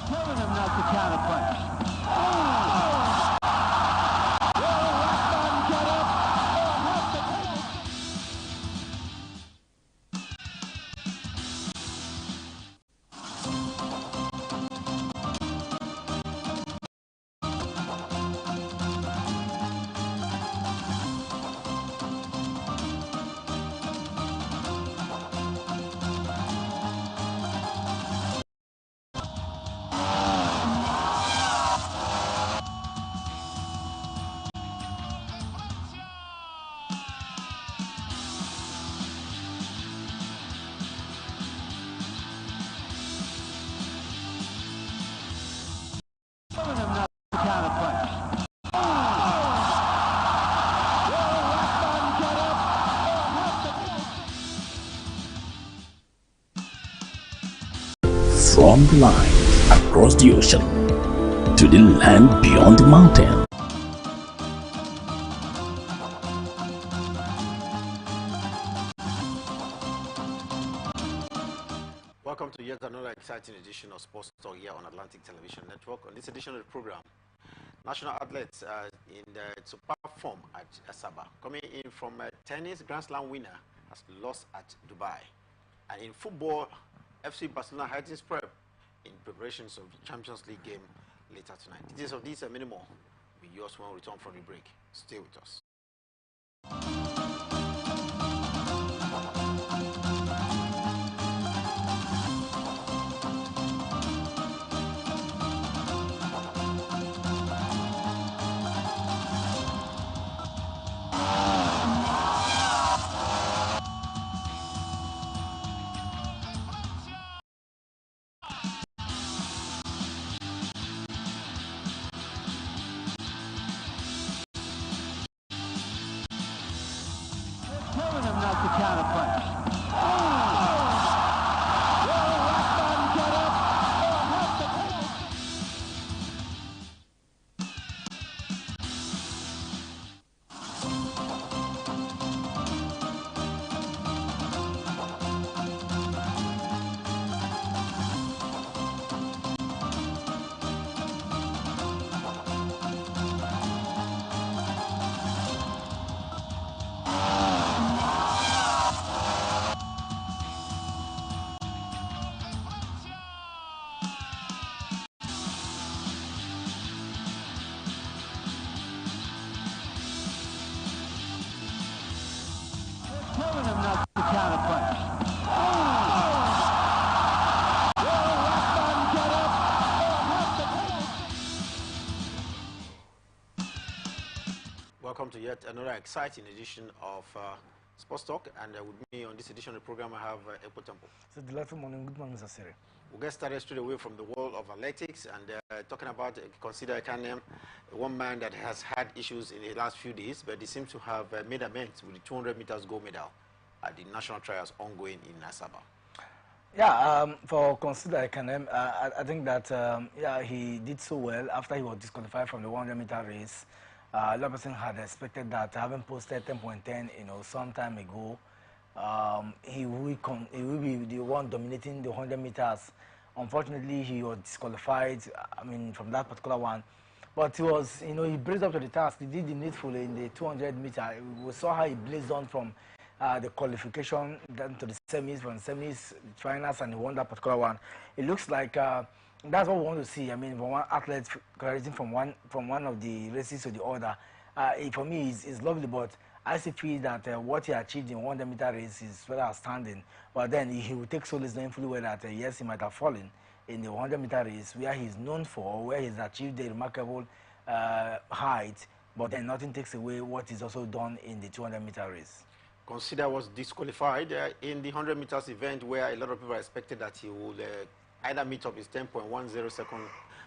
telling him not to counterpunch. Oh! From the line across the ocean to the land beyond the mountain. Welcome to yet another exciting edition of Sports Talk here on Atlantic Television Network. On this edition of the program, national athletes in the super form at Asaba. Coming in from a tennis Grand Slam winner has lost at Dubai. And in football, FC Barcelona heightens prep in preparations of the Champions League game later tonight. Details of these and many more will be yours when we return from the break. Stay with us. Telling him not to counterpunch. Oh! Telling him not to counterpunch. Welcome to yet another exciting edition of Sports Talk, and with me on this edition of the program I have Epo Temple. So delightful morning. Good morning, Mr. Siri. We'll get started straight away from the world of athletics and talking about consider Kanem, one man that has had issues in the last few days, but he seems to have made amends with the 200 meters gold medal at the national trials ongoing in Asaba. Yeah, for consider Kanem, I think that yeah, he did so well after he was disqualified from the 100-meter race. A lot of person had expected that, having posted 10.10, some time ago, he will be the one dominating the 100 meters. Unfortunately, he was disqualified, from that particular one. But he was, he blazed up to the task. He did the needful in the 200 meter. We saw how he blazed on from the qualification then to the semis, from semis, finals, and he won that particular one. It looks like that's what we want to see. From one athlete graduating from one of the races to the other. For me, it's lovely, but I still feel that what he achieved in 100 meter race is very outstanding. But then he will take solace knowing fully well that yes, he might have fallen in the 100 meter race where he's known for, where he's achieved a remarkable height, but then nothing takes away what he's also done in the 200 meter race. Consider was disqualified in the 100 meters event where a lot of people expected that he would either meet up his 10.10 second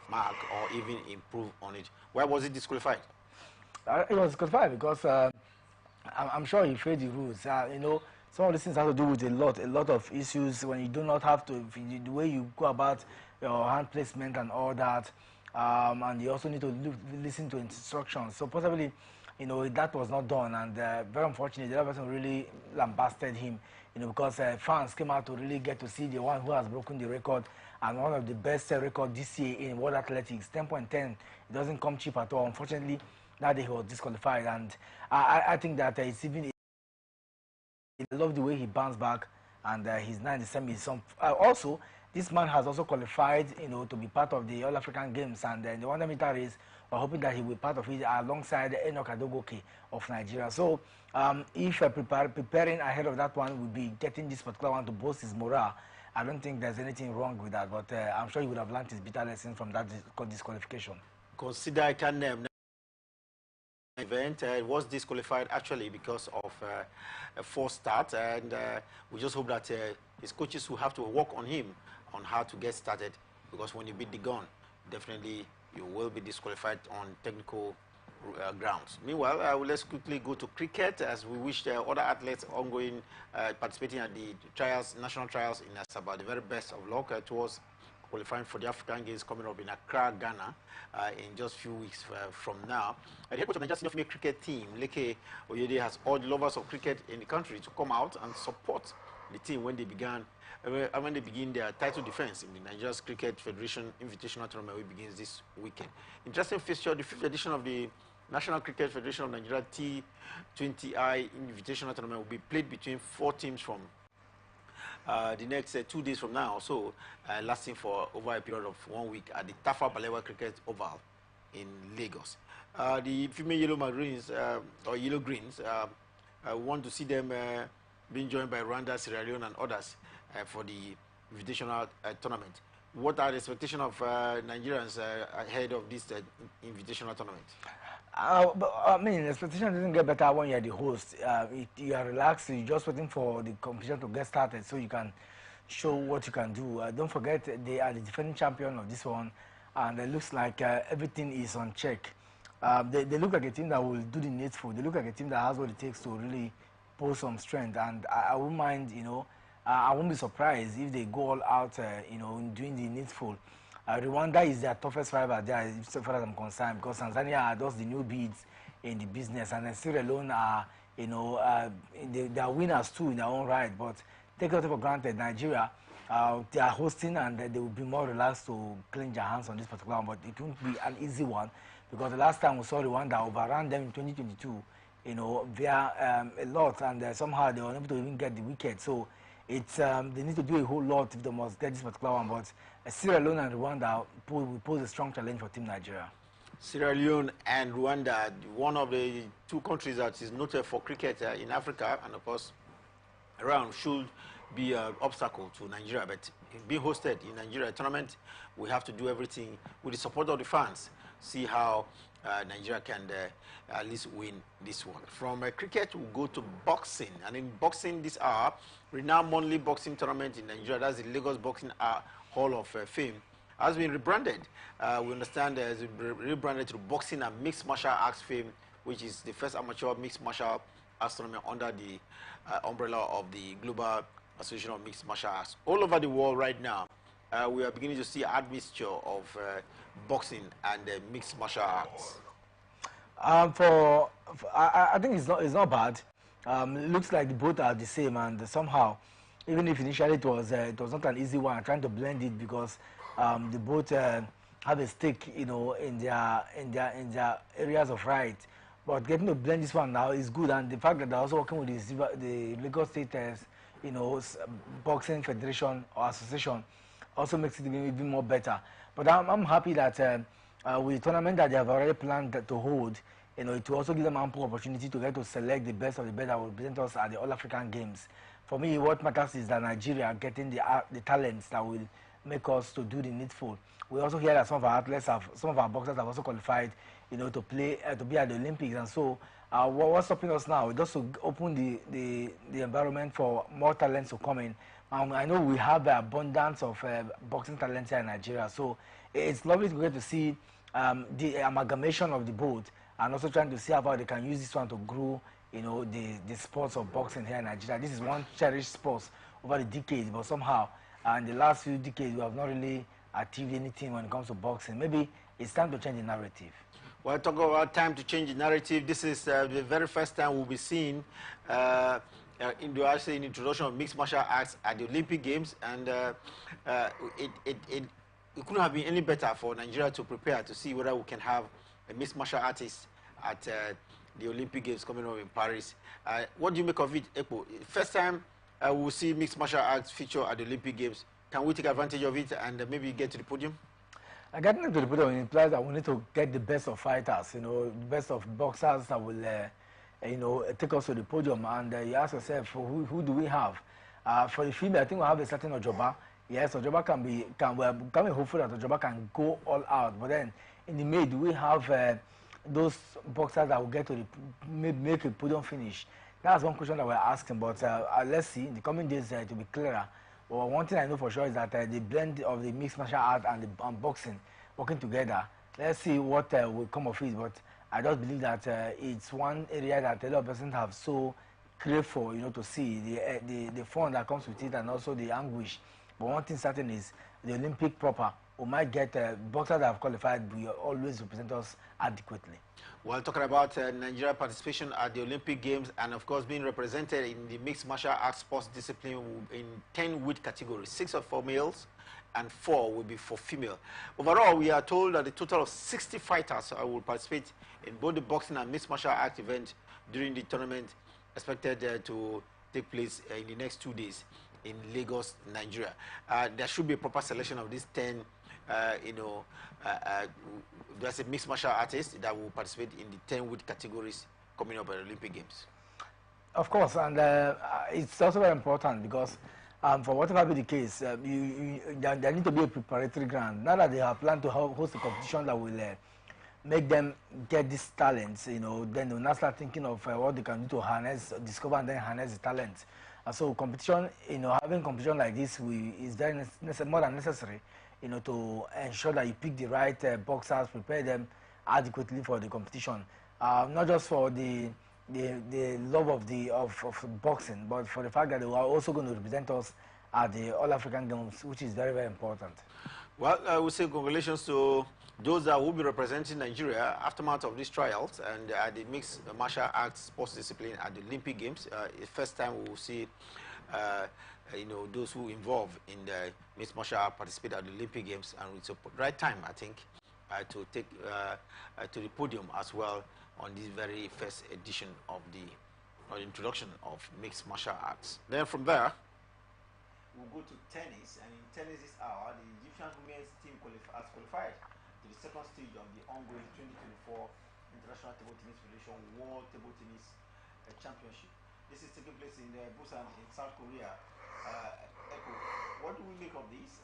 mark or even improve on it. Why was he disqualified? It was disqualified because I'm sure he failed the rules. Some of these things have to do with a lot of issues when you do not have to, the way you go about your hand placement and all that, and you also need to listen to instructions. So possibly that was not done, and very unfortunately, the other person really lambasted him, because fans came out to really get to see the one who has broken the record and one of the best record this year in world athletics. 10.10, it doesn't come cheap at all. Unfortunately, that day he was disqualified, and I think that it's even. I love the way he bounced back, and he's now in the semis. Also, this man has also qualified, to be part of the All African Games, and the 100 meter race. We're hoping that he will be part of it alongside Enoch Adogoke of Nigeria. So, if preparing ahead of that one, we'll be getting this particular one to boost his morale. I don't think there's anything wrong with that, but I'm sure he would have learned his bitter lesson from that disqualification. Consider I can event was disqualified actually because of a false start, and we just hope that his coaches will have to work on him on how to get started, because when you beat the gun, definitely you will be disqualified on technical grounds. Meanwhile, let's quickly go to cricket, as we wish other athletes ongoing participating at the national trials in Asaba the very best of luck towards qualifying for the African Games coming up in Accra, Ghana, in just a few weeks from now. The head coach of the Nigerian senior female cricket team, Leke Oyede, has urged lovers of cricket in the country to come out and support the team when they begin their title defense in the Nigerian Cricket Federation Invitational Tournament, which begins this weekend. Interesting fixture: the 5th edition of the National Cricket Federation of Nigeria T20I Invitational Tournament will be played between 4 teams from the next 2 days from now, so lasting for over a period of 1 week at the Tafa Balewa Cricket Oval in Lagos. The female yellow greens, we want to see them being joined by Rwanda, Sierra Leone, and others for the invitational tournament. What are the expectations of Nigerians ahead of this invitational tournament? The expectation doesn't get better when you're the host. You are relaxed, you're just waiting for the competition to get started so you can show what you can do. Don't forget, they are the defending champion of this one, and it looks like everything is on check. They look like a team that will do the needful. They look like a team that has what it takes to really pull some strength, and I won't mind, I won't be surprised if they go all out, in doing the needful. Rwanda is their toughest rival there, so far as I'm concerned, because Tanzania are just the newbies in the business, and Sierra Leone are, they are winners too in their own right. But take it for granted, Nigeria, they are hosting, and they will be more relaxed to clean their hands on this particular one. But it won't be an easy one, because the last time we saw Rwanda overran them in 2022, via a lot, and somehow they were unable to even get the wicket. So it's they need to do a whole lot if they must get this particular one. But Sierra Leone and Rwanda will pose a strong challenge for Team Nigeria. Sierra Leone and Rwanda, one of the 2 countries that is noted for cricket in Africa, and of course around, should be an obstacle to Nigeria. But in being hosted in Nigeria tournament, we have to do everything with the support of the fans, see how Nigeria can at least win this one. From cricket, we'll go to boxing. And in boxing this hour, renowned monthly boxing tournament in Nigeria, that's the Lagos Boxing Hall of Fame, has been rebranded. We understand it has been rebranded to Boxing and Mixed Martial Arts Fame, which is the first amateur mixed martial arts tournament under the umbrella of the Global Association of Mixed Martial Arts. All over the world right now, we are beginning to see admixture of boxing and mixed martial arts. I think it's not bad. It looks like the both are the same, and somehow, even if initially it was not an easy one, trying to blend it, because the both have a stake, in their areas of right. But getting to blend this one now is good, and the fact that they're also working with the Lagos State, Boxing Federation or Association also makes it even more better. But I'm happy that with the tournament that they have already planned to hold, it will also give them ample opportunity to get to select the best of the best that will represent us at the All African Games. For me, what matters is that Nigeria are getting the talents that will make us to do the needful. We also hear that some of our athletes some of our boxers have also qualified, to play, to be at the Olympics. And so, what's stopping us now? Just to open the environment for more talents to come in. I know we have the abundance of boxing talents here in Nigeria, so it's lovely to get to see the amalgamation of the both, and also trying to see how they can use this one to grow, the sports of boxing here in Nigeria. This is one cherished sport over the decades, but somehow, in the last few decades, we have not really achieved anything when it comes to boxing. Maybe it's time to change the narrative. Well, talk about time to change the narrative. This is the very first time we'll be seeing in the introduction of mixed martial arts at the Olympic Games, and it couldn't have been any better for Nigeria to prepare to see whether we can have a mixed martial artist at the Olympic Games coming up in Paris. What do you make of it, Ekpo? First time we'll see mixed martial arts feature at the Olympic Games. Can we take advantage of it and maybe get to the podium? Getting to the podium implies that we need to get the best of fighters, the best of boxers that will, take us to the podium. And you ask yourself, who do we have? For the female, I think we have a certain Ojoba. Yes, Ojoba we're becoming hopeful that Ojoba can go all out. But then in the mid, we have those boxers that will get to make a podium finish. That's one question that we're asking. But let's see in the coming days to be clearer. Well, one thing I know for sure is that the blend of the mixed martial art and the boxing working together. Let's see what will come of it. But I just believe that it's one area that a lot of persons have so craved for, to see the fun that comes with it and also the anguish. But one thing certain is the Olympic proper. We might get boxers that have qualified will always represent us adequately. Well, talking about Nigeria participation at the Olympic Games and, of course, being represented in the mixed martial arts sports discipline in 10 weight categories. 6 are for males and 4 will be for female. Overall, we are told that a total of 60 fighters will participate in both the boxing and mixed martial arts event during the tournament expected to take place in the next 2 days in Lagos, Nigeria. There should be a proper selection of these 10 there's a mixed martial artist that will participate in the 10 weight categories coming up at the Olympic Games. Of course, and it's also very important because for whatever be the case, there need to be a preparatory ground. Now that they have planned to host a competition that will make them get these talents, then they will now start thinking of what they can do to harness, discover and then harness the talents. So competition, having competition like this is very more than necessary. To ensure that you pick the right boxers, prepare them adequately for the competition. Not just for the love of boxing, but for the fact that they are also going to represent us at the All African Games, which is very, very important. Well, I would say congratulations to those that will be representing Nigeria aftermath of these trials and the mixed martial arts sports discipline at the Olympic Games. It's the first time we will see those who involved in the mixed martial art participate at the Olympic Games, and it's the right time, I think, to take to the podium as well on this very first edition of the introduction of mixed martial arts. Then from there, we'll go to tennis, and in tennis this hour, the Egyptian women's team has qualified to the second stage of the ongoing 2024 International Table Tennis Federation World Table Tennis Championship. This is taking place in Busan in South Korea. Ekpo, what do we make of this?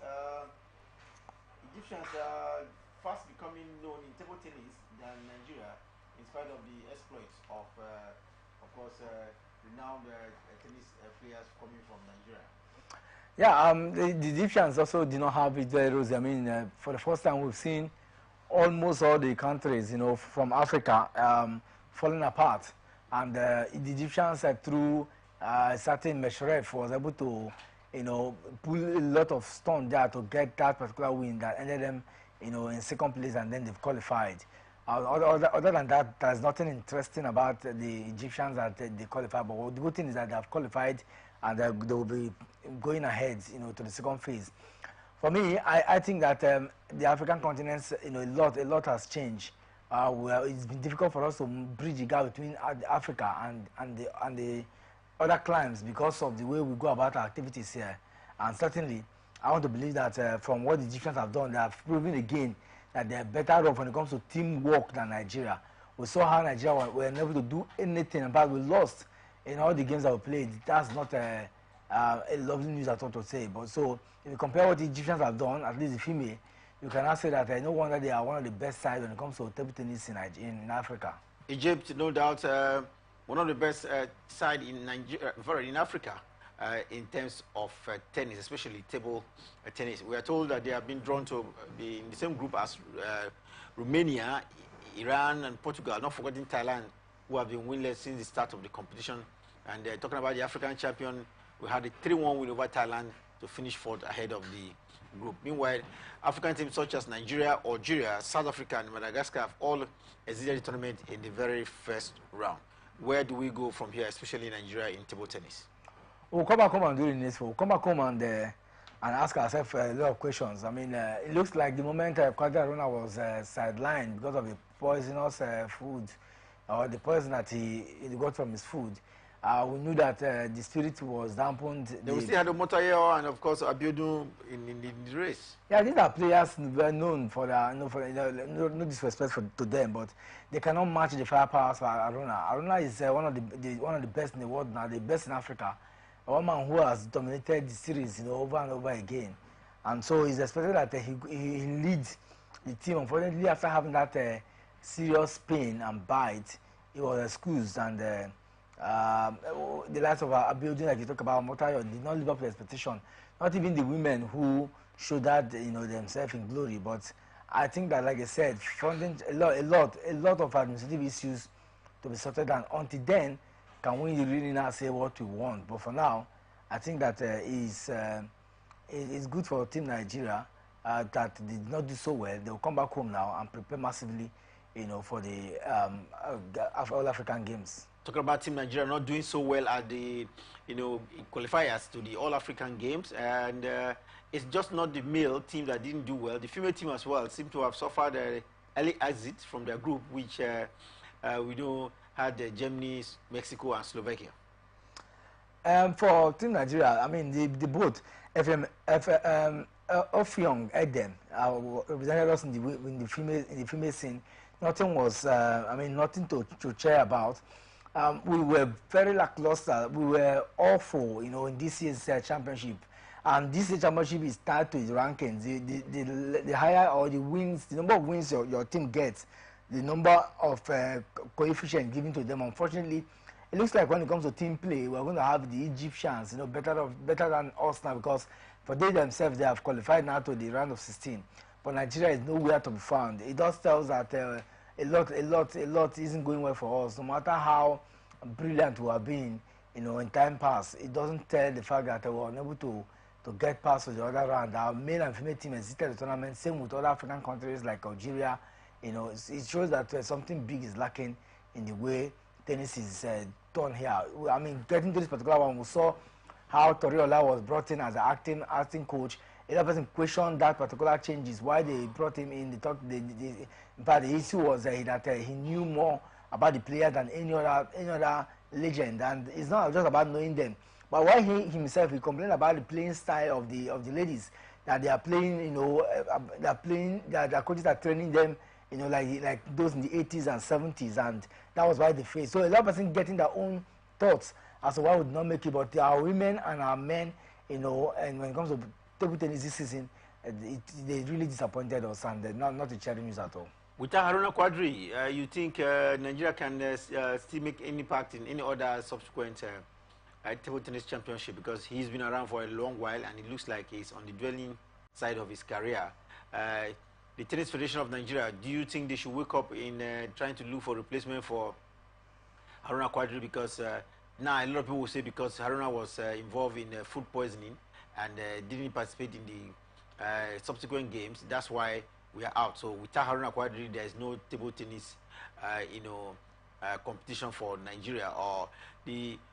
Egyptians are fast becoming known in table tennis than Nigeria, in spite of the exploits of course, renowned tennis players coming from Nigeria. Yeah, the Egyptians also did not have it very rosy. I mean, for the first time, we've seen almost all the countries, from Africa falling apart. And the Egyptians, through certain Meshref, was able to, pull a lot of stone there to get that particular win that ended them, in second place, and then they've qualified. Other than that, there's nothing interesting about the Egyptians that they qualified. But the good thing is that they have qualified, and they will be going ahead, to the second phase. For me, I think that the African continent, a lot has changed. It's been difficult for us to bridge the gap between Africa and the other climes because of the way we go about our activities here. And certainly, I want to believe that from what the Egyptians have done, they have proven again that they are better off when it comes to teamwork than Nigeria. We saw how Nigeria were unable to do anything, in fact, we lost in all the games that we played. That's not a lovely news at all to say. But so, if you compare what the Egyptians have done, at least the female, you can now say that no wonder they are one of the best sides when it comes to table tennis in Africa. Egypt, no doubt, one of the best side in Nigeria, in Africa, in terms of tennis, especially table tennis. We are told that they have been drawn to be in the same group as Romania, Iran, and Portugal, not forgetting Thailand, who have been winless since the start of the competition. And talking about the African champion, we had a 3-1 win over Thailand to finish fourth ahead of the group. Meanwhile, African teams such as Nigeria, Algeria, South Africa, and Madagascar have all exited the tournament in the very first round. Where do we go from here, especially in Nigeria, in table tennis? We'll come back home and do the next. We'll come back home and ask ourselves a lot of questions. I mean, it looks like the moment Quadrarona was sidelined because of the poisonous food or the poison that he got from his food, we knew that the spirit was dampened. We still had Omotayo and, of course, Abiodun in the race. Yeah, these are players well known for their, no disrespect to them, but they cannot match the firepower of Aruna. Aruna is one of the best in the world now, the best in Africa. A man who has dominated the series, over and over again, and so it's expected that he leads the team. Unfortunately, after having that serious pain and bite, he was excused, and the likes of Abiodun, like you talk about, Motayo, did not live up to expectation. Not even the women who showed that themselves in glory. But I think that, like I said, funding a lot of administrative issues to be sorted, and until then, can we really now say what we want? But for now, I think that it's good for Team Nigeria that did not do so well. They will come back home now and prepare massively, for the All African Games. Talking about Team Nigeria not doing so well at the, qualifiers to the All African Games, and it's just not the male team that didn't do well. The female team as well seem to have suffered an early exit from their group, which we know had Germany, Mexico, and Slovakia. For Team Nigeria, I mean, the both Ofyong Edem represented us in the female scene. Nothing was, nothing to cheer about. We were very lackluster. We were awful, in this year's championship. And this year's championship is tied to the rankings. The higher or the wins, the number of wins your team gets, the number of coefficient given to them. Unfortunately, it looks like when it comes to team play, we're going to have the Egyptians, better than us now, because for they themselves, they have qualified now to the round of 16. But Nigeria is nowhere to be found. It just tells that a lot isn't going well for us. No matter how brilliant we have been, in time past, it doesn't tell the fact that we were unable to get past to the other round. Our male and female team exited the tournament. Same with other African countries like Algeria. It shows that something big is lacking in the way tennis is done here. I mean, getting to this particular one, we saw how Toriola was brought in as an acting coach. A person questioned that particular changes, why they brought him in. In fact, the issue was that he knew more about the player than any other legend, and it's not just about knowing them. But why he himself, he complained about the playing style of the ladies, that they are playing, their coaches are training them, like those in the 80s and 70s, and that was why they faced. So a lot of person getting their own thoughts as to why would not make it. But our women and our men, and when it comes to table tennis this season, they really disappointed us, and not a cheering news at all. Without Haruna Quadri, you think Nigeria can still make any impact in any other subsequent table tennis championship? Because he's been around for a long while, and it looks like he's on the dwelling side of his career. The Tennis Federation of Nigeria, do you think they should wake up in trying to look for replacement for Haruna Quadri? Because now a lot of people will say because Haruna was involved in food poisoning and didn't participate in the subsequent games, that's why we are out. So without Haruna Quadri, there is no table tennis, competition for Nigeria. Or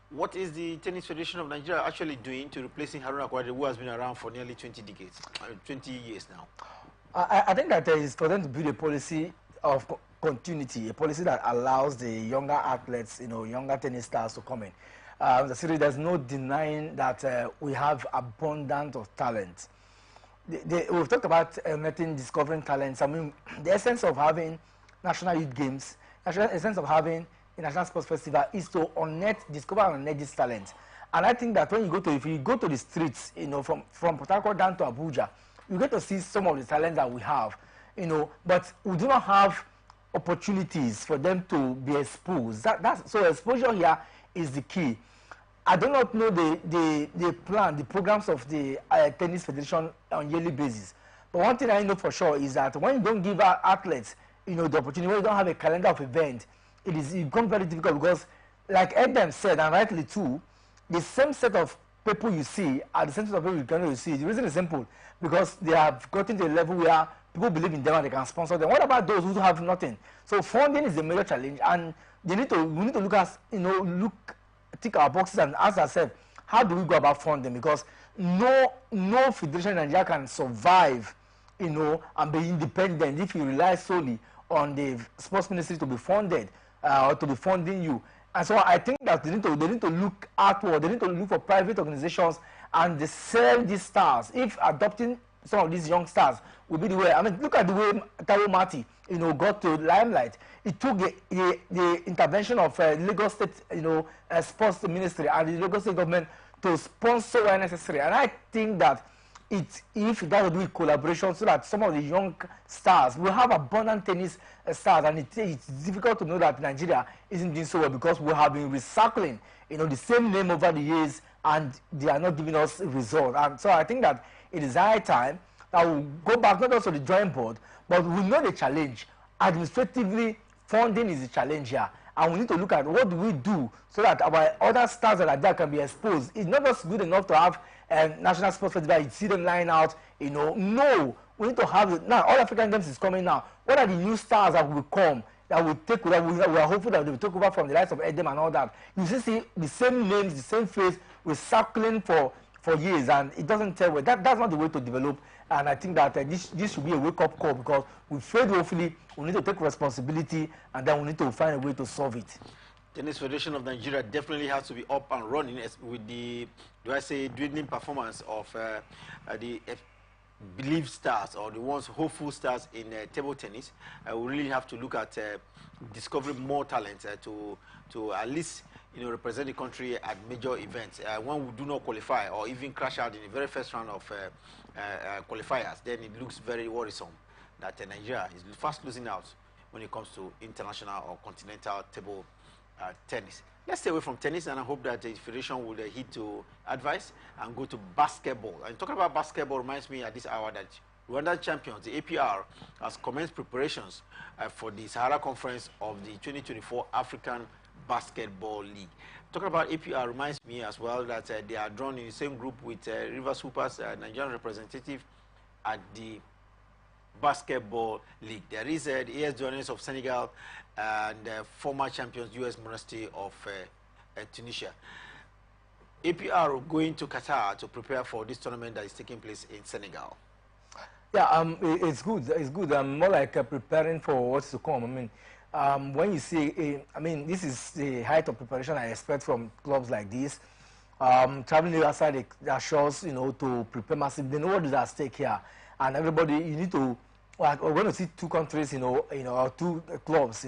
what is the Tennis Federation of Nigeria actually doing to replacing Haruna Quadri, who has been around for nearly 20 years now? I think that is for them to build a policy of continuity, a policy that allows the younger athletes, younger tennis stars to come in. There's no denying that we have abundance of talent. We've talked about discovering talents. I mean, the essence of having national youth games, the essence of having a national sports festival is to discover and unearth this talent. And I think that if you go to the streets, from Port Harcourt down to Abuja, you get to see some of the talents that we have, but we do not have opportunities for them to be exposed. So exposure here is the key. I do not know the programs of the Tennis Federation on yearly basis. But one thing I know for sure is that when you don't give our athletes, the opportunity, when you don't have a calendar of events, it becomes very difficult because, like Edem said, and rightly too, the same set of people you see are the same sort of people you cannot see. The reason is simple, because they have gotten to a level where people believe in them and they can sponsor them. What about those who have nothing? So funding is a major challenge, and we need to look at, tick our boxes and ask ourselves, how do we go about funding? Because no federation in Nigeria can survive, and be independent if you rely solely on the sports ministry to be funded or to be funding you. And so I think that they need to look outward. They need to look for private organizations and they sell these stars. If adopting some of these young stars will be the way. I mean, look at the way Taiwo Mati, got to limelight. It took the intervention of Lagos State, sports ministry and the Lagos State government to sponsor where necessary. And I think that if that would be collaboration, so that some of the young stars will have abundant tennis stars, and it's difficult to know that Nigeria isn't doing so well because we have been recycling, the same name over the years, and they are not giving us results. And so I think that it is high time that we go back not just to the drawing board, but we know the challenge. Administratively, funding is the challenge here. And we need to look at what do we do so that our other stars that are there can be exposed. It's not just good enough to have national sports festival, you see them line out, No, we need to have now. All African Games is coming now. What are the new stars that will come, that will take over? We are hopeful that they will take over from the likes of Edem and all that. You see the same names, the same face, recycling for years, and it doesn't tell well. That's not the way to develop. And I think that this should be a wake-up call, because we failed woefully. We need to take responsibility, and then we need to find a way to solve it. Tennis Federation of Nigeria definitely has to be up and running with the, dwindling performance of the believed stars, or the ones hopeful stars in table tennis. We really have to look at discovering more talent to at least represent the country at major events. When we do not qualify or even crash out in the very first round of qualifiers, then it looks very worrisome that Nigeria is fast losing out when it comes to international or continental table tennis. Let's stay away from tennis, and I hope that the Federation will heed to advice and go to basketball. And talking about basketball reminds me at this hour that Rwanda champions, the APR, has commenced preparations for the Sahara Conference of the 2024 African Basketball League. Talking about APR reminds me as well that they are drawn in the same group with Rivers Hoopers, Nigerian representative at the Basketball League. There is the AS Douanes of Senegal and former champions US Monastir of Tunisia. APR going to Qatar to prepare for this tournament that is taking place in Senegal. Yeah, it's good. It's good. More like preparing for what's to come. I mean, when you see, this is the height of preparation I expect from clubs like this. Traveling outside their shores, to prepare massive. They know what is at stake here, and everybody, you need to. We're going to see two countries, or two clubs,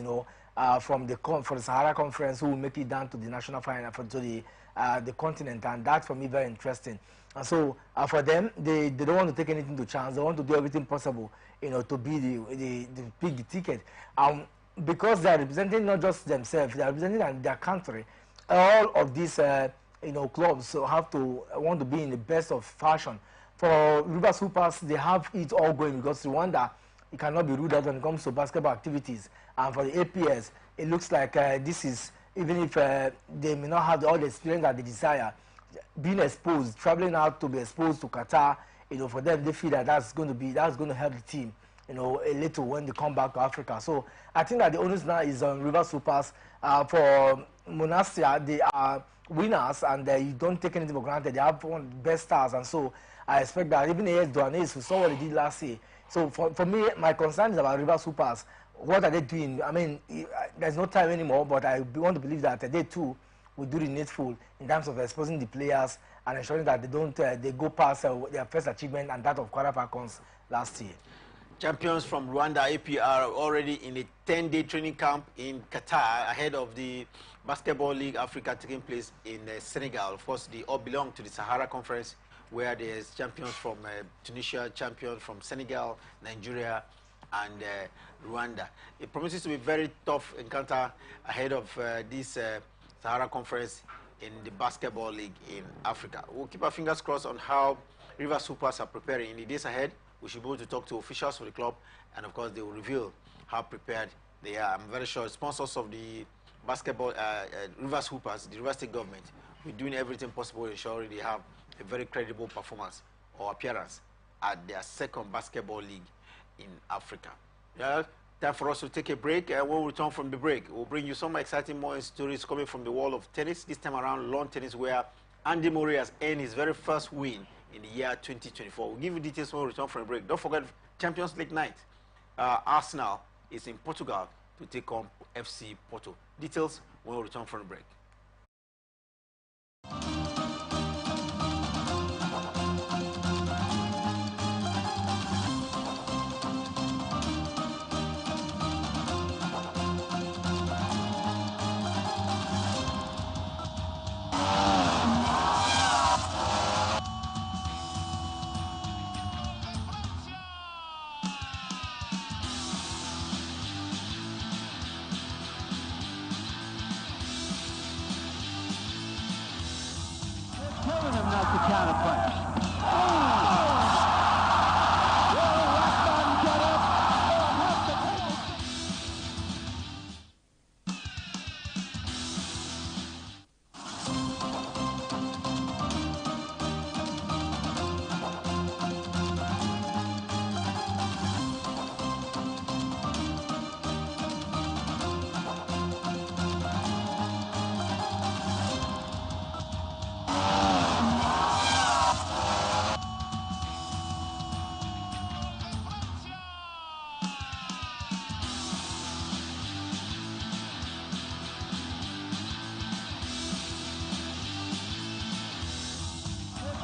from the Sahara Conference who will make it down to the national final, to the continent, and that's for me very interesting. And so for them, they don't want to take anything to chance. They want to do everything possible, to be the big ticket. Because they are representing not just themselves, they are representing their country. All of these, clubs want to be in the best of fashion. For Rivers Hoopers, they have it all going, because Rwanda, it cannot be ruled out when it comes to basketball activities. And for the APS, it looks like this is, even if they may not have all the experience that they desire, being exposed, traveling out to be exposed to Qatar, for them, they feel that that's going to help the team, a little when they come back to Africa. So I think that the onus now is on Rivers Hoopers. For Monastir, they are winners, and you don't take anything for granted. They have one of the best stars, and so I expect that even AS Douanes, we saw what they did last year. So for me, my concern is about Rivers Hoopers. What are they doing? I mean, there's no time anymore, but I want to believe that they too will do the needful in terms of exposing the players and ensuring that they go past their first achievement and that of Kwara Falcons last year. Champions from Rwanda, APR, already in a 10-day training camp in Qatar ahead of the Basketball League Africa taking place in Senegal. Of course, they all belong to the Sahara Conference, where there's champions from Tunisia, champions from Senegal, Nigeria, and Rwanda. It promises to be a very tough encounter ahead of this Sahara Conference in the Basketball League in Africa. We'll keep our fingers crossed on how Rivers Hoopers are preparing. In the days ahead, we should be able to talk to officials of the club, and of course, they will reveal how prepared they are. I'm very sure sponsors of the basketball, Rivers Hoopers, the Rivers State government, we're doing everything possible to ensure they have a very credible performance or appearance at their second basketball league in Africa. Yeah, time for us to take a break. When we return from the break, we'll bring you some exciting more stories coming from the world of tennis, this time around lawn tennis, where Andy Murray has earned his very first win in the year 2024. We'll give you details when we return from the break. Don't forget Champions League night. Arsenal is in Portugal to take on FC Porto. Details when we return from the break. Telling him not to counterpunch.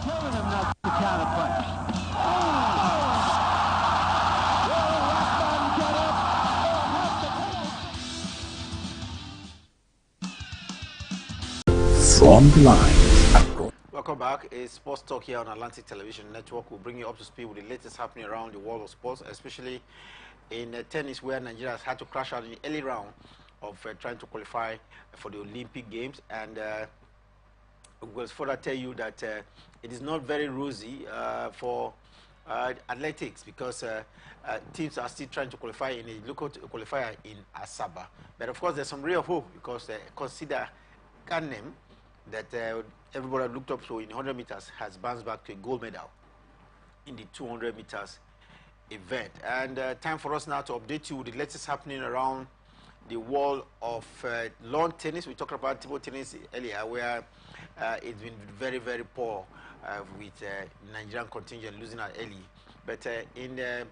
Telling him not to counterpunch. From the line across. Welcome back. It's Sports Talk here on Atlantic Television Network. We'll bring you up to speed with the latest happening around the world of sports, especially in tennis, where Nigeria has had to crash out in the early round of trying to qualify for the Olympic Games. And we'll further tell you that it is not very rosy for athletics, because teams are still trying to qualify in a local qualifier in Asaba. But of course, there's some real hope, because consider Kanem, that everybody looked up to in 100 meters, has bounced back to a gold medal in the 200 meters event. And time for us now to update you with the latest happening around the world of lawn tennis. We talked about table tennis earlier, where it's been very, very poor with Nigerian contingent losing out early. But in the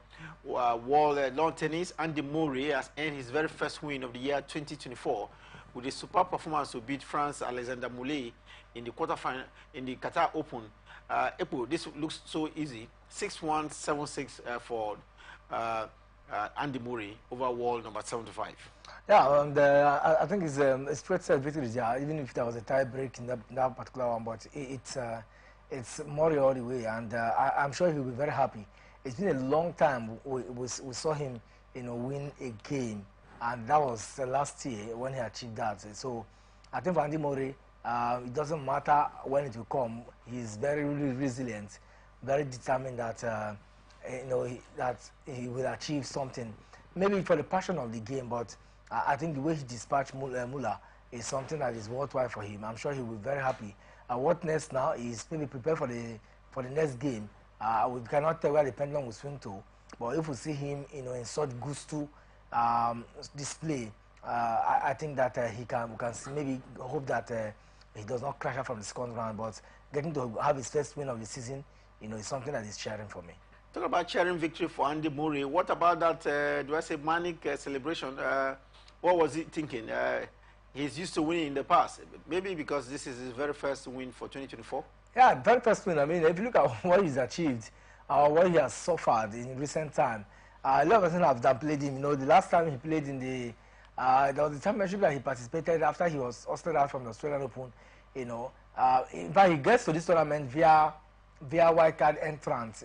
world lawn tennis, Andy Murray has earned his very first win of the year 2024 with a superb performance to beat France Alexander Moulet in the quarterfinal in the Qatar Open. April, this looks so easy. 6-1, 7-6 for Andy Murray over world number 75. Yeah, and I think it's a straight set victory, yeah, even if there was a tie break in that particular one, but it's Murray all the way, and I'm sure he'll be very happy. It's been a long time we saw him, win a game, and that was last year when he achieved that. So I think for Andy Murray, it doesn't matter when it will come. He's very, really resilient, very determined that that he will achieve something. Maybe for the passion of the game, but I think the way he dispatched Muller is something that is worthwhile for him. I'm sure he will be very happy. What next now is maybe prepare for the next game. We cannot tell where the pendulum will swing to, but if we see him, in such gusto display, I think that we can maybe hope that he does not crash out from the second round. But getting to have his first win of the season, is something that is cheering for me. Talk about cheering victory for Andy Murray. What about that? Do I say manic celebration? What was he thinking? He's used to winning in the past. Maybe because this is his very first win for 2024. Yeah, very first win. I mean, if you look at what he's achieved, what he has suffered in recent time, a lot of people have downplayed him. The last time he played in there was the championship that he participated after he was ousted out from the Australian Open. In fact, he gets to this tournament via wildcard entrance.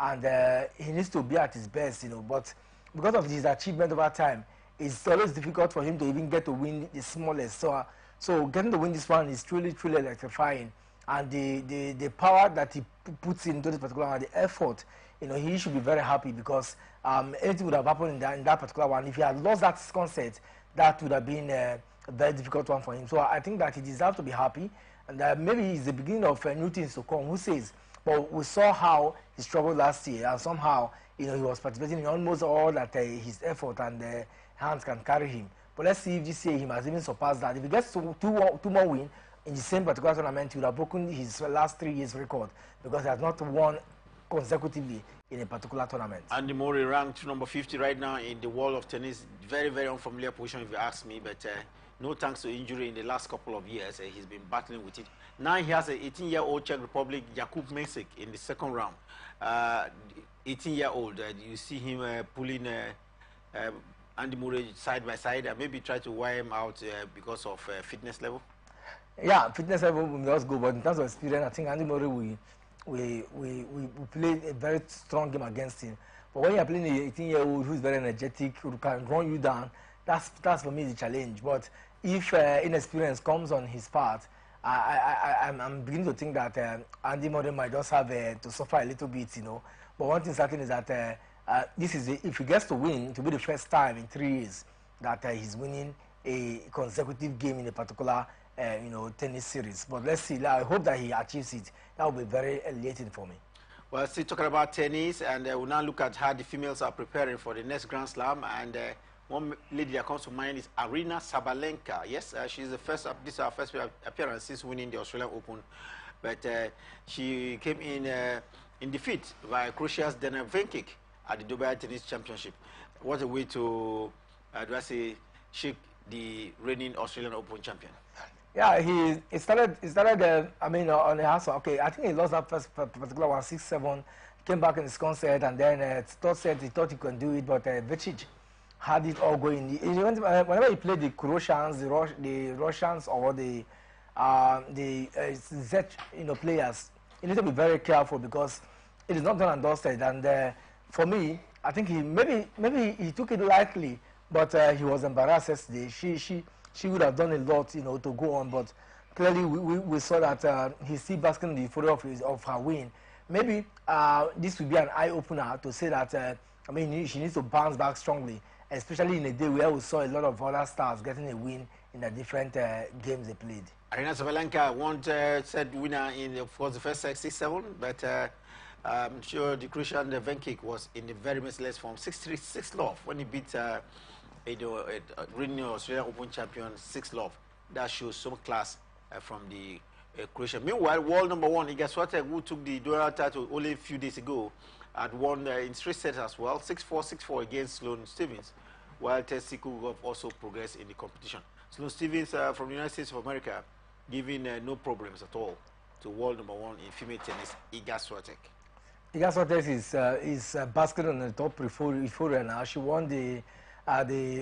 And he needs to be at his best. But because of his achievement over time, it's always difficult for him to even get to win the smallest. So getting to win this one is truly, truly electrifying. And the power that he puts into this particular one, the effort, he should be very happy, because anything would have happened in that particular one. If he had lost that second set, that would have been a very difficult one for him. So I think that he deserves to be happy. and maybe it's the beginning of new things to come. Who says? But we saw how he struggled last year, and somehow he was participating in almost all that his effort and hands can carry him. But let's see if this year he has even surpassed that. If he gets two more wins in the same particular tournament, he would have broken his last 3 years record because he has not won consecutively in a particular tournament. Andy Murray ranked number 50 right now in the world of tennis. Very, very unfamiliar position if you ask me, but no thanks to injury in the last couple of years. He's been battling with it. Now he has an 18-year-old Czech Republic, Jakub Mesik, in the second round. 18-year-old, you see him pulling Andy Murray side by side and maybe try to wire him out because of fitness level. Yeah, fitness level will just go, but in terms of experience, I think Andy Murray we played a very strong game against him. But when you're playing an 18-year-old who's very energetic, who can run you down, that's for me the challenge. But if inexperience comes on his part, I'm beginning to think that Andy Murray might just have to suffer a little bit, But one thing certain is that this is if he gets to win, it will be the first time in 3 years that he's winning a consecutive game in a particular tennis series. But let's see. I hope that he achieves it. That will be very elating for me. Well, still talking about tennis, and we'll now look at how the females are preparing for the next Grand Slam. And one lady that comes to mind is Aryna Sabalenka. Yes, she's the first. This is her first appearance since winning the Australian Open, but she came in defeat by Croatia's Dana Venkic at the Dubai Tennis Championship. What a way to, shake the reigning Australian Open champion. Yeah, he started. On the house. Okay, I think he lost that first particular one, 6-7. Came back in his concert, and then third set he thought he could do it, but Vecic had it all going. Whenever he played the Croatians, the Russians, or the Z, players, you need to be very careful because it is not done and dusted. And for me, I think maybe he took it lightly, but he was embarrassed yesterday. She would have done a lot, to go on, but clearly we saw that he's still basking in the euphoria of her win. Maybe this will be an eye-opener to say that, she needs to bounce back strongly, especially in a day where we saw a lot of other stars getting a win in the different games they played. Aryna Sabalenka won set winner in, of course, the first set 6-7, but I'm sure the Croatian Venkic was in the very merciless form, 6-3, 6-love when he beat reigning Australian Open champion 6-love. That shows some class from the Croatia. Meanwhile, world number one Iga Swiatek, who took the dual title only a few days ago, had won in 3 sets as well, 6-4, 6-4 against Sloane Stephens, while Tessy Kugov also progressed in the competition. Sloane Stephens from the United States of America giving no problems at all to world number one in female tennis, Iga Swiatek. Iga Swiatek is basket on the top euphoria now. She won the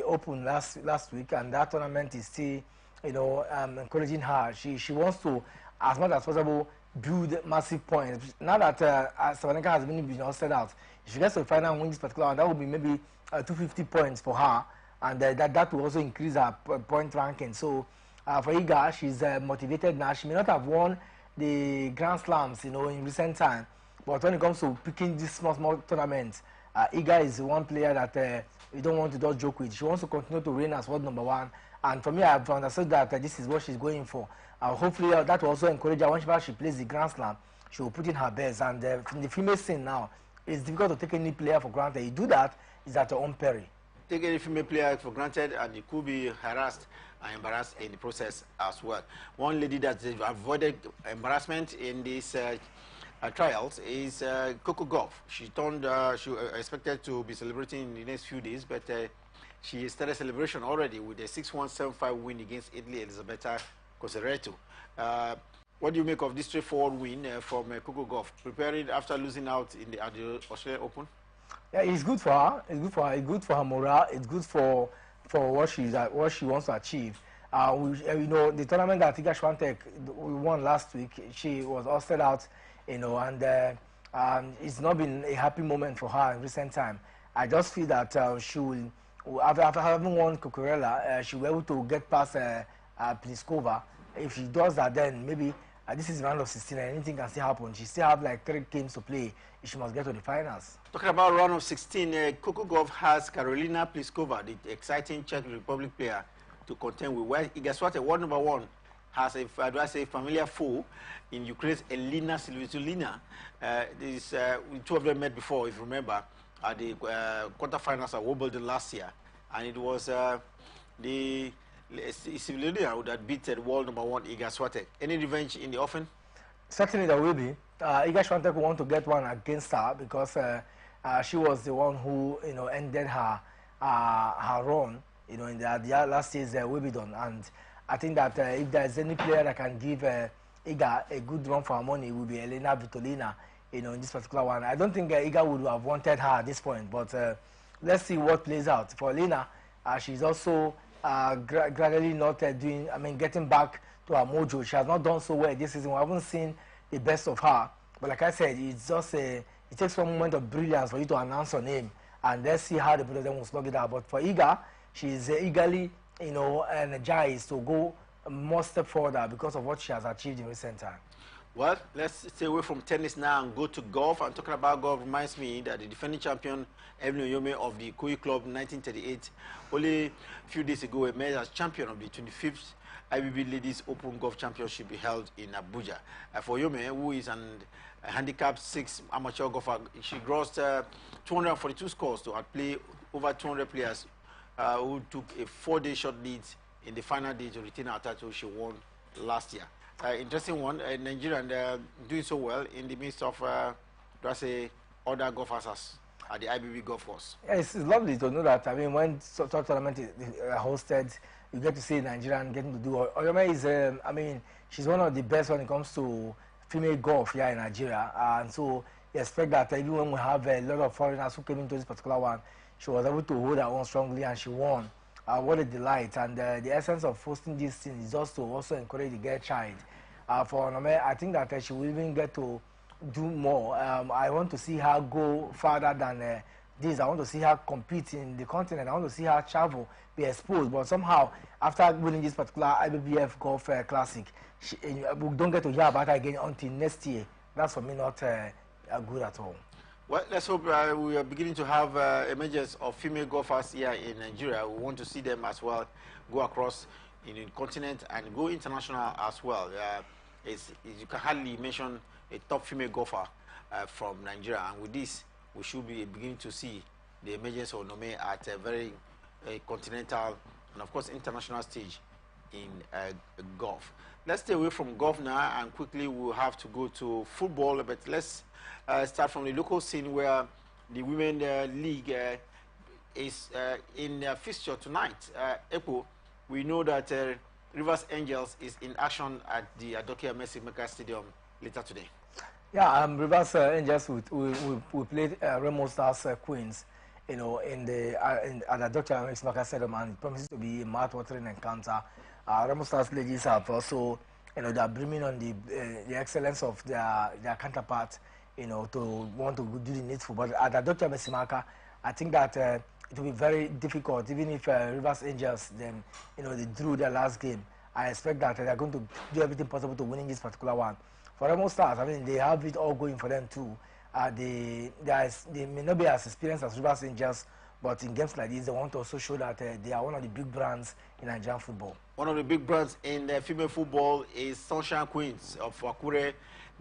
Open last week, and that tournament is still, encouraging her. She wants to, as much as possible, build massive points. Now that Sabalenka has been set out, if she gets to the final and win this particular one, that would be maybe 250 points for her, and that will also increase her point ranking. So for Iga, she's motivated now. She may not have won the Grand Slams, in recent time, but when it comes to picking these small tournaments, Iga is one player that you don't want to just joke with. She wants to continue to reign as world number one. And for me, I've understood that this is what she's going for. Hopefully, that will also encourage her. Whenever she plays the Grand Slam, she will put in her best. And from the female scene now, it's difficult to take any player for granted. You do that, it's at your own peril. Take any female player for granted, and you could be harassed and embarrassed in the process as well. One lady that avoided embarrassment in these trials is Coco Gauff. She expected to be celebrating in the next few days, but she started celebration already with a 6-1, 7-5 win against Italy, Elisabetta Coseretto. What do you make of this straightforward win from Coco Gauff, preparing after losing out at the Australian Open? Yeah, it's good for her. It's good for her morale. It's good for what she wants to achieve. The tournament that Iga Swiatek won last week, she was hosted out, and it's not been a happy moment for her in recent time. I just feel that she will, after having won Cucurella, she will be able to get past Pliskova. If she does that, then maybe this is round of 16 and anything can still happen. She still have like 3 games to play if she must get to the finals. Talking about round of 16, Coco Gauff has Karolina Pliskova, the exciting Czech Republic player, to contend with, while Iga Swiatek, world number one, has a, do I say, familiar foe in Ukraine's Elina Silvitulina. Two of them met before, if you remember, at the quarterfinals at Wimbledon last year, and it was the Silvitulina who had beaten world #1 Iga Swiatek. Any revenge in the offing? Certainly there will be. Iga Swiatek will want to get one against her because she was the one who ended her run in the last year's Wimbledon, and I think that if there is any player that can give Iga a good run for her money, it will be Elena Vitolina. In this particular one, I don't think Iga would have wanted her at this point, but let's see what plays out. For Elena, she's also gradually not getting back to her mojo. She has not done so well this season. We haven't seen the best of her, but like I said, it's just it takes one moment of brilliance for you to announce her name, and let's see how the both of them will slug it out. But for Iga, she's eagerly energized to go more step further because of what she has achieved in recent time. Well, let's stay away from tennis now and go to golf. And talking about golf reminds me that the defending champion, Evelyn Oyome of the Koi Club 1938, only a few days ago emerged as champion of the 25th IBB Ladies Open Golf Championship held in Abuja. For Oyome, who is a handicapped 6 amateur golfer, she grossed 242 scores to outplay over 200 players who took a 4-day short lead in the final day to retain her title she won last year. Interesting one, Nigeria doing so well in the midst of, other golfers at the IBB golf course. Yeah, it's lovely to know that. I mean, when such tournament is hosted, you get to see Nigerian getting to do. Oyome is, she's one of the best when it comes to female golf here in Nigeria, and so you expect that even when we have a lot of foreigners who came into this particular one, she was able to hold her own strongly and she won. What a delight, and the essence of hosting this thing is just to also encourage the girl child. For Onome, I think that she will even get to do more. I want to see her go farther than this. I want to see her compete in the continent. I want to see her travel, be exposed. But somehow, after winning this particular IBBF Golf Classic, we don't get to hear about her again until next year. That's for me not good at all. Well, let's hope we are beginning to have emergence of female golfers here in Nigeria. We want to see them as well go across in the continent and go international as well. You can hardly mention a top female golfer from Nigeria, and with this, we should be beginning to see the emergence of Nome at a very continental and, of course, international stage in golf. Let's stay away from golf now, and quickly we'll have to go to football, but let's start from the local scene where the Women League is in fixture tonight. Epo, we know that Rivers Angels is in action at the Adokia Mercy Maker Stadium later today. Yeah, Rivers Angels we played Remo Stars Queens, at the Adokia Mercy Maker Stadium, and it promises to be a mouth-watering encounter. Remo Stars ladies have also, they are bringing on the excellence of their counterparts, to want to do the needful. But at Adokia Mercy Maker, I think that it will be very difficult, even if Rivers Angels, then, they drew their last game. I expect that they are going to do everything possible to winning this particular one. For Remo Stars, they have it all going for them too. They may not be as experienced as Rivers Angels, but in games like this, they want to also show that they are one of the big brands in Nigerian football. One of the big brands in female football is Sunshine Queens of Akure.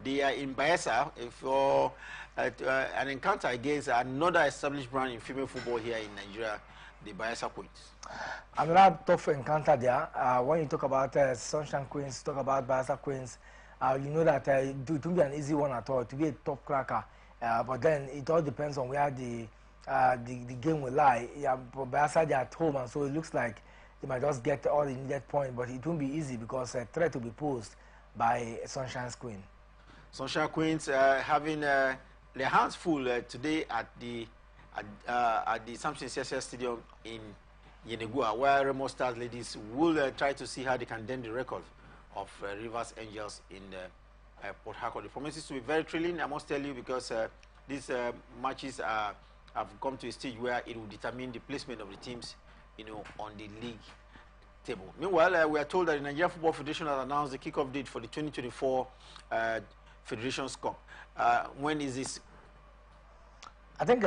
They are in Bayelsa for an encounter against another established brand in female football here in Nigeria, the Bayelsa Queens. Another tough encounter there. When you talk about Sunshine Queens, talk about Bayelsa Queens, you know that it won't be an easy one at all, to be a top cracker. But then it all depends on where the game will lie. But Bayelsa, they're at home, and so it looks like they might just get all the needed point, but it won't be easy because a threat will be posed by Sunshine's Queen. Sunshine Queens having their hands full today at the Samson CSS Stadium in Yenegua, where Remo Stars ladies will try to see how they can dent the record of Rivers Angels in Port Harcourt. The promises to be very thrilling, I must tell you, because these matches have come to a stage where it will determine the placement of the teams, on the league table. Meanwhile, we are told that the Nigerian Football Federation has announced the kickoff date for the 2024 Federations Cup. When is this? I think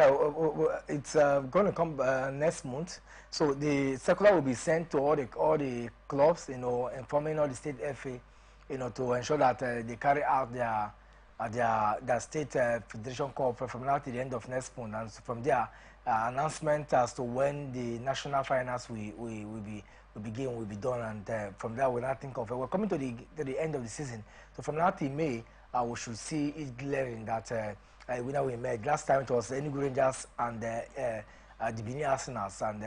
it's going to come next month. So the circular will be sent to all the clubs, informing all the state FA, to ensure that they carry out their state federation cup from now to the end of next month, and so from there, announcement as to when the national finals will be done, and from there we'll not think of it. We're coming to the end of the season, so from now till May, we should see it glaring that winner will emerge. Last time it was Enugu Rangers and the Benin Arsenals, and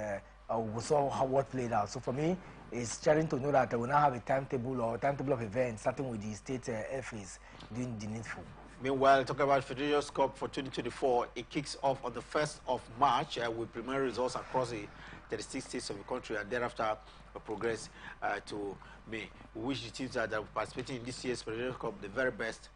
we saw what played out. So for me, it's cheering to know that we now have a timetable of events starting with the state FAs doing the needful. Meanwhile, talking about Federation Cup for 2024, it kicks off on the 1st of March with preliminary results across the 36 states of the country, and thereafter progress to May. We wish the teams that are participating in this year's Federation Cup the very best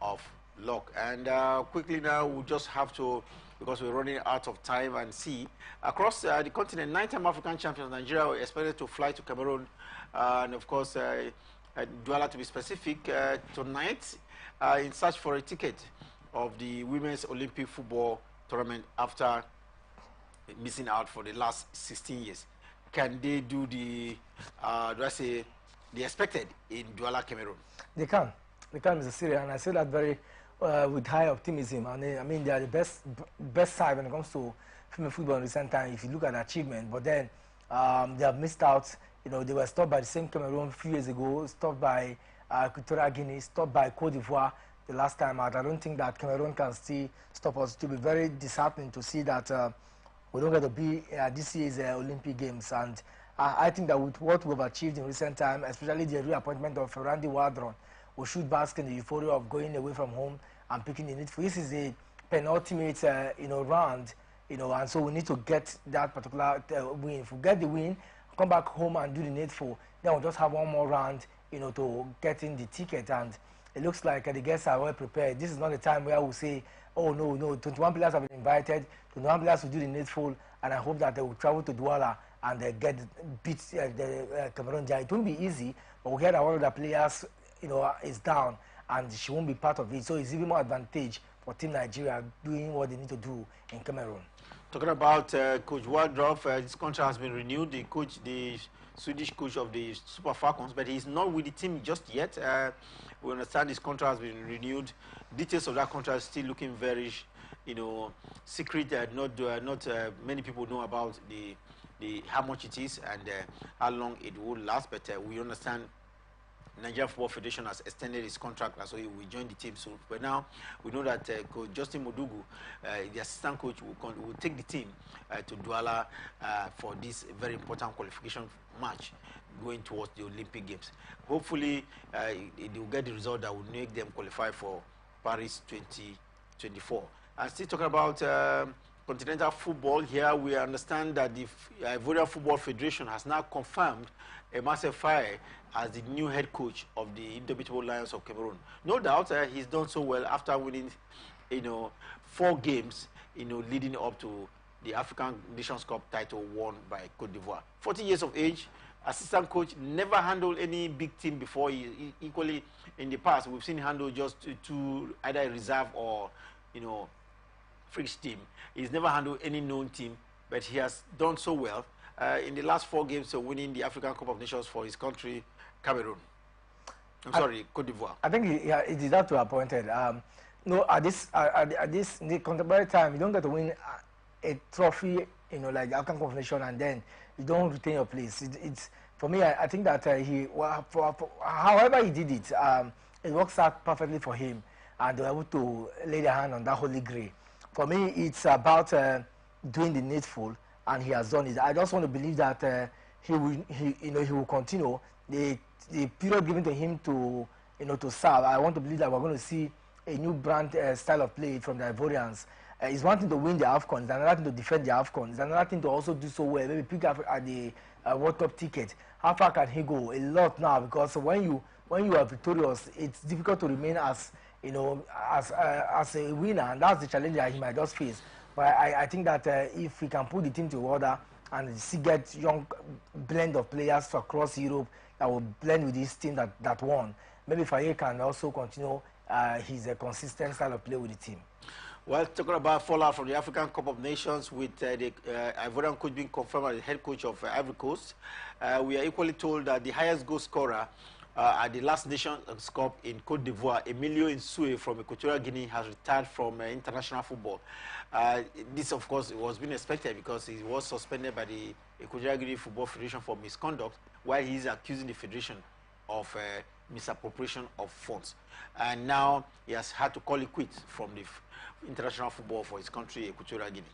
of luck. And quickly now, we just have to, because we're running out of time, and see across the continent, 9-time African champions Nigeria were expected to fly to Cameroon, and of course Douala to be specific, tonight in search for a ticket of the women's Olympic football tournament after missing out for the last 16 years. Can they do the the expected in Douala, Cameroon? They can, Mr. Syria, and I say that very with high optimism. And I mean, they are the best side when it comes to female football in recent time, if you look at the achievement. But then they have missed out. They were stopped by the same Cameroon a few years ago, stopped by Equatorial Guinea, stopped by Cote d'Ivoire the last time out. I don't think that Cameroon can still stop us. It will be very disheartening to see that we don't get to be this year's Olympic Games. And I think that with what we've achieved in recent time, especially the reappointment of Randy Wardron, we should bask in the euphoria of going away from home and picking the needful. This is a penultimate, round, and so we need to get that particular win. If we get the win, come back home and do the needful, then we'll just have one more round, to get in the ticket. And it looks like the guests are well prepared. This is not a time where we'll say, oh no, 21 players have been invited, 21 players will do the needful, and I hope that they will travel to Douala and beat the Cameroon giant. It won't be easy, but we hear that one of the players, is down, and she won't be part of it. So it's even more advantage for Team Nigeria doing what they need to do in Cameroon. Talking about Coach Wardroff, his contract has been renewed. The Swedish coach of the Super Falcons, but he's not with the team just yet. We understand his contract has been renewed. Details of that contract is still looking very, secret. Not many people know about the how much it is and how long it will last. But we understand Nigeria Football Federation has extended his contract, and so he will join the team soon. But now we know that Coach Justin Modugu, the assistant coach, will take the team to Douala for this very important qualification match going towards the Olympic Games. Hopefully, they will get the result that will make them qualify for Paris 2024. And still talking about continental football, here we understand that the Ivorian Football Federation has now confirmed Marcel Faye as the new head coach of the Indomitable Lions of Cameroon. No doubt he's done so well after winning, 4 games, leading up to the African Nations Cup title won by Cote d'Ivoire. 40 years of age, assistant coach, never handled any big team before. Equally, in the past, we've seen him handle just two, either a reserve or, fringe team. He's never handled any known team, but he has done so well in the last 4 games, winning the African Cup of Nations for his country, Cameroon. Cote d'Ivoire. I think it is that to appointed. No, at this in the contemporary time, you don't get to win a trophy, like the African Cup of Nations, and then you don't retain your place. It's for me. I think that however he did it, it works out perfectly for him, and they were able to lay their hand on that holy grail. For me, it's about doing the needful, and he has done it. I just want to believe that he will continue the period given to him to serve. I want to believe that we're going to see a new brand style of play from the Ivorians. It's one thing to win the AFCON, it's another thing to defend the AFCON, it's another thing to also do so well, maybe pick up at the World Cup ticket. How far can he go? A lot now, because when you are victorious, it's difficult to remain as as a winner, and that's the challenge that he might just face. But I think that if we can put the team to order and see get young blend of players across Europe that will blend with this team that won, maybe Faye can also continue his consistent style of play with the team. Well, talking about fallout from the African Cup of Nations with the Ivorian coach being confirmed as the head coach of Ivory Coast, we are equally told that the highest goal scorer at the last Nations Cup in Cote d'Ivoire, Emilio Insue from Equatorial Guinea, has retired from international football. This, of course, was being expected because he was suspended by the Equatorial Guinea Football Federation for misconduct, while he is accusing the federation of misappropriation of funds. And now he has had to call it quits from the international football for his country, Equatorial Guinea.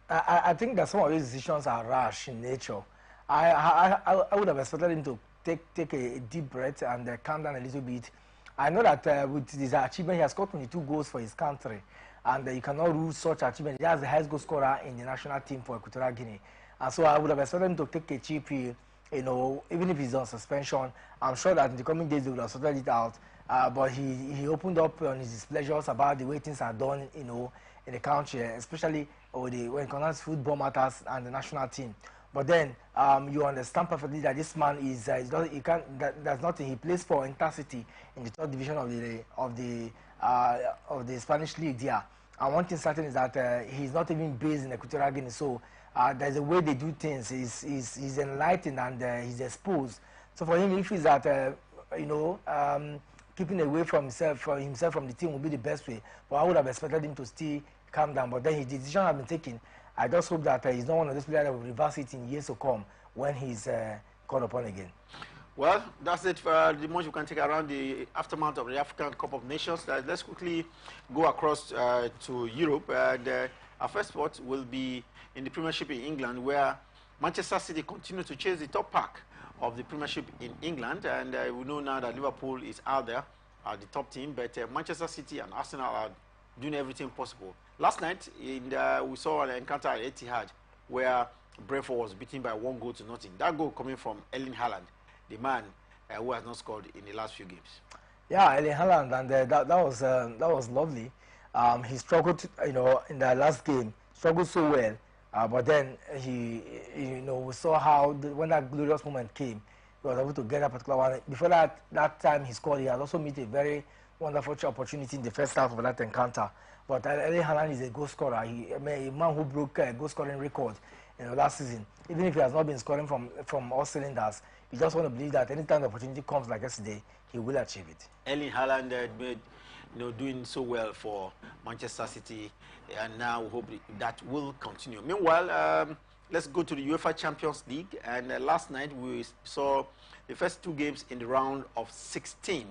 I think that some of these decisions are rash in nature. I would have expected him to take a deep breath and calm down a little bit. I know that with his achievement, he has scored 22 goals for his country, and you cannot rule such achievement. He has the highest goal scorer in the national team for Equatorial Guinea. And so I would have expected him to take a cheap pill, you know, even if he's on suspension. I'm sure that in the coming days they will have sorted it out. But he opened up on his displeasures about the way things are done, you know, in the country, especially when it concerns football matters and the national team. But then you understand perfectly that this man is there's nothing. He plays for Intercity in the third division of the Spanish league there. And one thing certain is that he's not even based in Equatorial Guinea. So there's a way they do things. He's enlightened and he's exposed. So for him, if he's at you know, keeping away from himself from the team would be the best way. But I would have expected him to still calm down. But then his decision has been taken. I just hope that he's not one of those players that will reverse it in years to come when he's called upon again. Well, that's it for the much we can take around the aftermath of the African Cup of Nations. Let's quickly go across to Europe. Our first spot will be in the Premiership in England, where Manchester City continue to chase the top pack of the Premiership in England, and we know now that Liverpool is out there, the top team, but Manchester City and Arsenal are doing everything possible. Last night, we saw an encounter at Etihad where Brentford was beaten by 1-0. That goal coming from Erling Haaland, the man who has not scored in the last few games. Yeah, Erling Haaland, and that was lovely. He struggled, you know, in the last game, struggled so well. But then you know, we saw how when that glorious moment came, he was able to get that particular one. Before that time he scored, he had also made a very wonderful opportunity in the first half of that encounter. But Erling Haaland is a goal scorer. A man who broke a goal scoring record, you know, last season. Even if he has not been scoring from all cylinders, you just want to believe that anytime the opportunity comes like yesterday, he will achieve it. Erling Haaland made, you know, doing so well for Manchester City, and now we hope that will continue. Meanwhile, let's go to the UEFA Champions League, and last night we saw the first two games in the round of 16.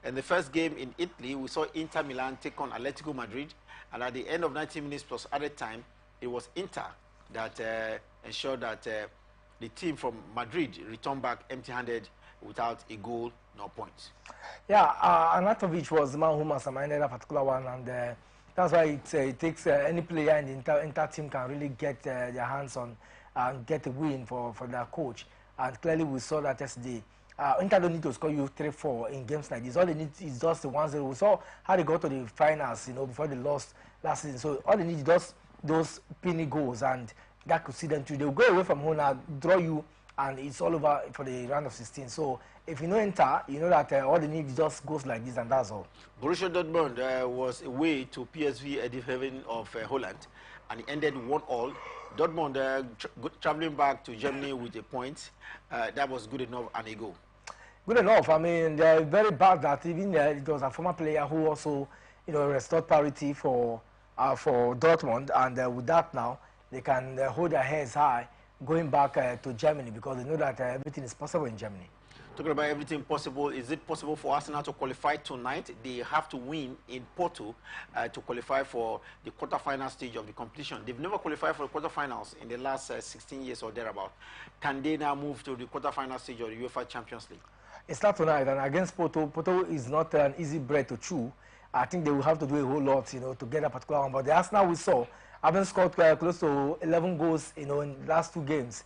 And the first game in Italy, we saw Inter Milan take on Atletico Madrid, and at the end of 90 minutes plus added time, it was Inter that ensured that the team from Madrid returned back empty-handed without a goal nor points. Yeah, Anatovic was the man who masterminded that particular one, and that's why it takes any player in the Inter team can really get their hands on and get a win for their coach. And clearly we saw that yesterday. Inter don't need to score you 3-4 in games like this. All they need is just the 1-0. We saw how they got to the finals, you know, before they lost last season. So all they need is just those penny goals, and that could see them through. They'll go away from home now, draw you, and it's all over for the round of 16. So if you know Inter, you know that all they need is just goes like this, and that's all. Borussia Dortmund was away to PSV Eindhoven of Holland, and it ended 1-1. Dortmund traveling back to Germany with a point. That was good enough and a goal. Good enough. I mean, they're very bad that even it was a former player who also, you know, restored parity for Dortmund, and with that now they can hold their heads high going back to Germany, because they know that everything is possible in Germany. Talking about everything possible, is it possible for Arsenal to qualify tonight? They have to win in Porto to qualify for the quarterfinal stage of the competition. They've never qualified for the quarterfinals in the last 16 years or thereabout. Can they now move to the quarterfinal stage of the UEFA Champions League? It's not tonight, and against Porto, Porto is not an easy bread to chew. I think they will have to do a whole lot, you know, to get a particular one. But the Arsenal we saw haven't scored close to 11 goals, you know, in the last two games.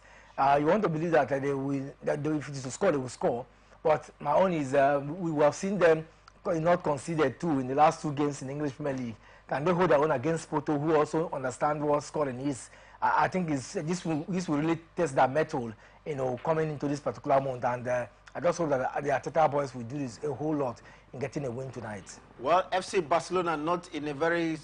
You want to believe that if it is to score, they will score. But my own is we have seen them not conceded two in the last two games in the English Premier League. Can they hold their own against Porto, who also understand what scoring is? I think this will really test that mettle, you know, coming into this particular month. And I just hope that the Ateta boys will do this a whole lot in getting a win tonight. Well, FC Barcelona not in a very,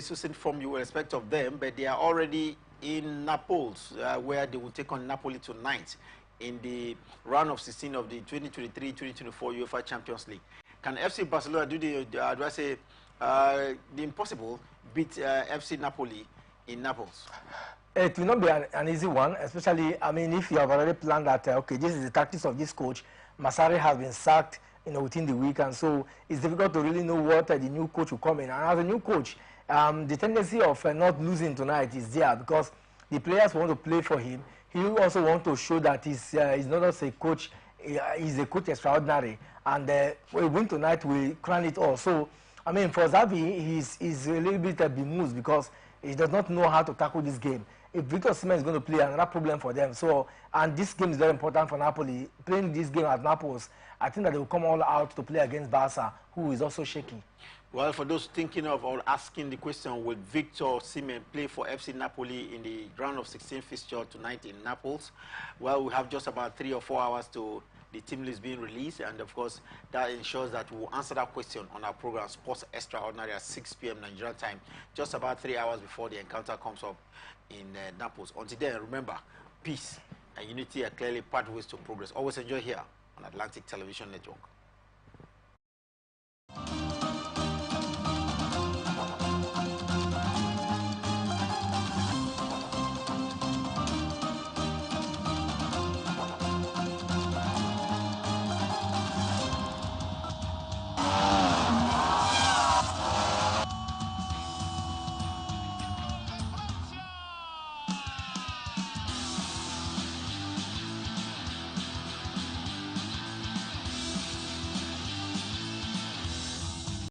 succinct form you will expect of them, but they are already in Naples, where they will take on Napoli tonight in the round of 16 of the 2023-2024 UEFA Champions League. Can FC Barcelona do the impossible, beat FC Napoli in Naples? It will not be an easy one, especially, I mean, if you have already planned that, okay, this is the tactics of this coach. Masari has been sacked, within the week, and so it's difficult to really know what the new coach will come in. And as a new coach, the tendency of not losing tonight is there because the players want to play for him. He also want to show that he's not just a coach, he's a coach extraordinary, and we win tonight, we crown it all. So, I mean, for Xavi, he's a little bit bemused because he does not know how to tackle this game. If Victor Osimhen is going to play, another problem for them. So, and this game is very important for Napoli. Playing this game at Naples, I think that they will come all out to play against Barca, who is also shaky. Well, for those thinking of or asking the question, will Victor Osimhen play for FC Napoli in the round of 16 fixture tonight in Naples? Well, we have just about 3 or 4 hours to the team list being released, and of course, that ensures that we'll answer that question on our program, Sports Extraordinary, at 6 p.m. Nigerian time, just about 3 hours before the encounter comes up in Naples. Until then, remember, peace and unity are clearly pathways to progress. Always enjoy here on Atlantic Television Network.